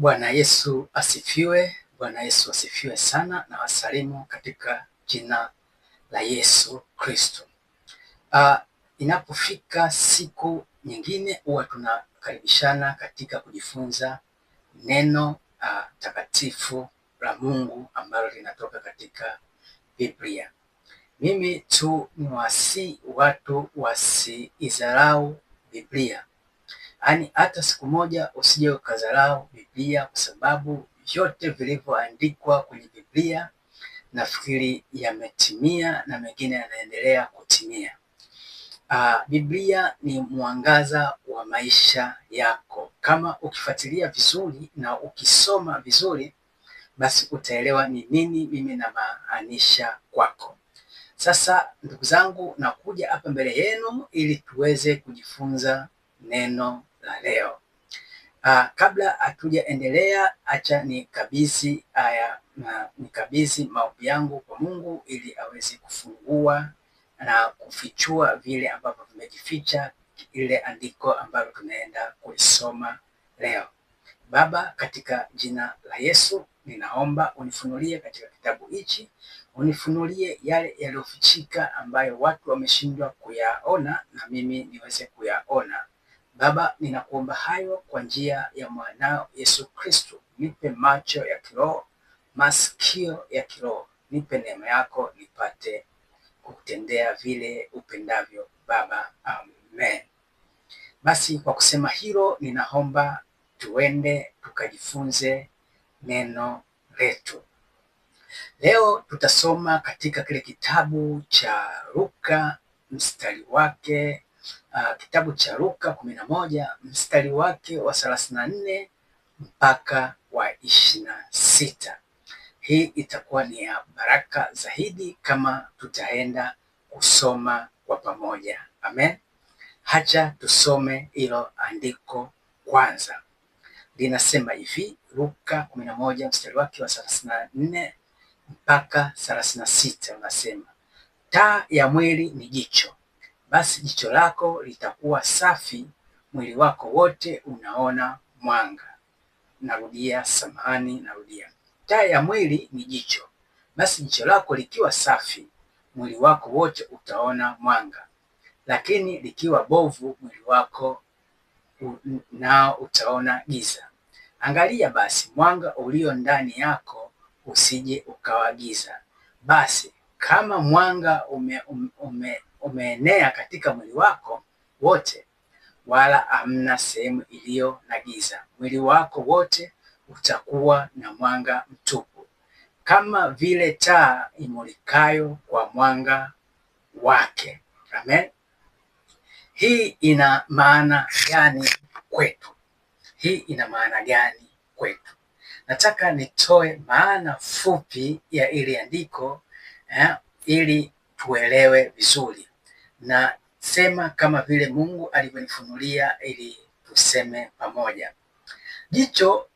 Bwana Yesu asifiwe. Bwana Yesu asifiwe sana, na wasalimu katika jina la Yesu Kristo. Inapofika siku nyingine huwa tunakaribishana katika kujifunza neno takatifu la Mungu ambalo linatoka katika Biblia. Mimi tu niwasihi watu wasiidharau Biblia. Yaani hata siku moja usije ukadharau Biblia, kwa sababu vyote vilivyoandikwa kwenye Biblia nafikiri yametimia na mengine yanaendelea kutimia. Biblia ni mwangaza wa maisha yako. Kama ukifuatilia vizuri na ukisoma vizuri, basi utaelewa ni nini mimi namaanisha kwako. Sasa ndugu zangu, nakuja hapa mbele yenu ili tuweze kujifunza neno la leo. Kabla hatujaendelea, acha nikabidhi maombi yangu kwa Mungu ili aweze kufungua na kufichua vile ambavyo vimejificha ile andiko ambalo tunaenda kulisoma leo. Baba, katika jina la Yesu ninaomba unifunulie katika kitabu hichi, unifunulie yale yaliyofichika ambayo watu wameshindwa kuyaona na mimi niweze kuyaona. Baba, ninakuomba hayo kwa njia ya mwanao Yesu Kristo. Nipe macho ya kiroho, masikio ya kiroho, nipe neema yako nipate kutendea vile upendavyo Baba. Amen. Basi kwa kusema hilo, ninaomba tuende tukajifunze neno letu. Leo tutasoma katika kile kitabu cha Luka mstari wake kitabu cha Luka 11 mstari wake wa 34 mpaka wa 26. Hii itakuwa ni ya baraka zaidi kama tutaenda kusoma kwa pamoja. Amen. Hacha tusome hilo andiko kwanza. Linasema hivi, Luka 11 mstari wake wa 34 mpaka 36, unasema, taa ya mwili ni jicho. Basi jicho lako litakuwa safi, mwili wako wote unaona mwanga. Narudia. Taa ya mwili ni jicho. Basi jicho lako likiwa safi, mwili wako wote utaona mwanga. Lakini likiwa bovu, mwili wako nao utaona giza. Angalia basi mwanga ulio ndani yako usije ukawa giza. Basi kama mwanga umeenea katika mwili wako wote, wala hamna sehemu iliyo na giza, mwili wako wote utakuwa na mwanga mtupu, kama vile taa imulikayo kwa mwanga wake. Amen. Hii ina maana gani kwetu? Nataka nitoe maana fupi ya ili andiko ili tuelewe vizuri, na sema kama vile Mungu alivyonifunulia ili tuseme pamoja. Jicho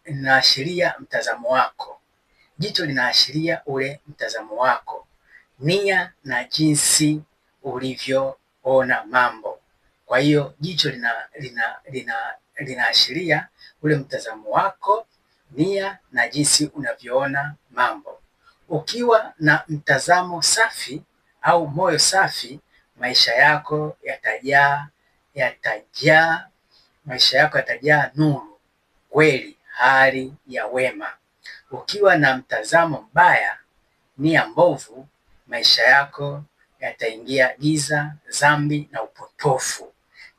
linaashiria mtazamo wako. Jicho linaashiria ule mtazamo wako, nia na jinsi ulivyoona mambo. Kwa hiyo jicho linaashiria ule mtazamo wako, nia na jinsi unavyoona mambo. Ukiwa na mtazamo safi au moyo safi, maisha yako yatajaa nuru, kweli, hali ya wema. Ukiwa na mtazamo mbaya, nia mbovu, maisha yako yataingia giza, dhambi na upotofu.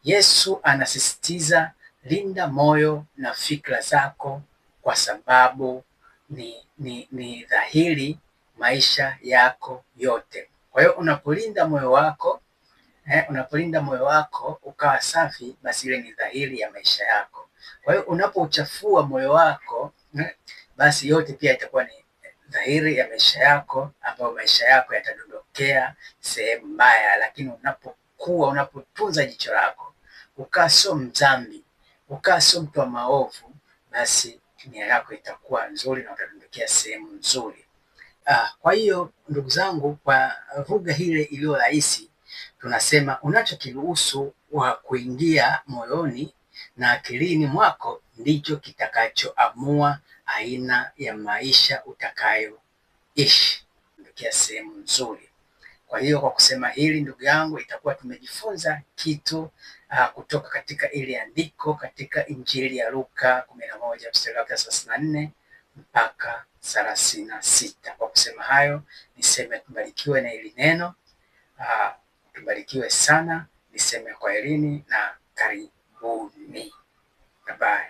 Yesu anasisitiza, linda moyo na fikra zako, kwa sababu ni dhahiri maisha yako yote. Kwa hiyo unapolinda moyo wako ukawa safi, basi ile ni dhahiri ya maisha yako. Kwa hiyo unapouchafua moyo wako, basi yote pia itakuwa ni dhahiri ya maisha yako, ambayo maisha yako yatadondokea sehemu mbaya. Lakini unapotunza jicho lako, ukaa sio mdhambi, ukaa sio mtu wa maovu, basi nia yako itakuwa nzuri na utadondokea sehemu nzuri. Kwa hiyo ndugu zangu, kwa lugha ile iliyo rahisi, tunasema unachokiruhusu wa kuingia moyoni na akilini mwako ndicho kitakachoamua aina ya maisha utakayoishi. Ndio sehemu nzuri. Kwa hiyo kwa kusema hili ndugu yangu, itakuwa tumejifunza kitu kutoka katika ili andiko katika Injili ya Luka 11 mstari wa 34 mpaka 36. Kwa kusema hayo, niseme tubarikiwe na hili neno, tubarikiwe sana, niseme kwaherini na karibuni. Bye bye.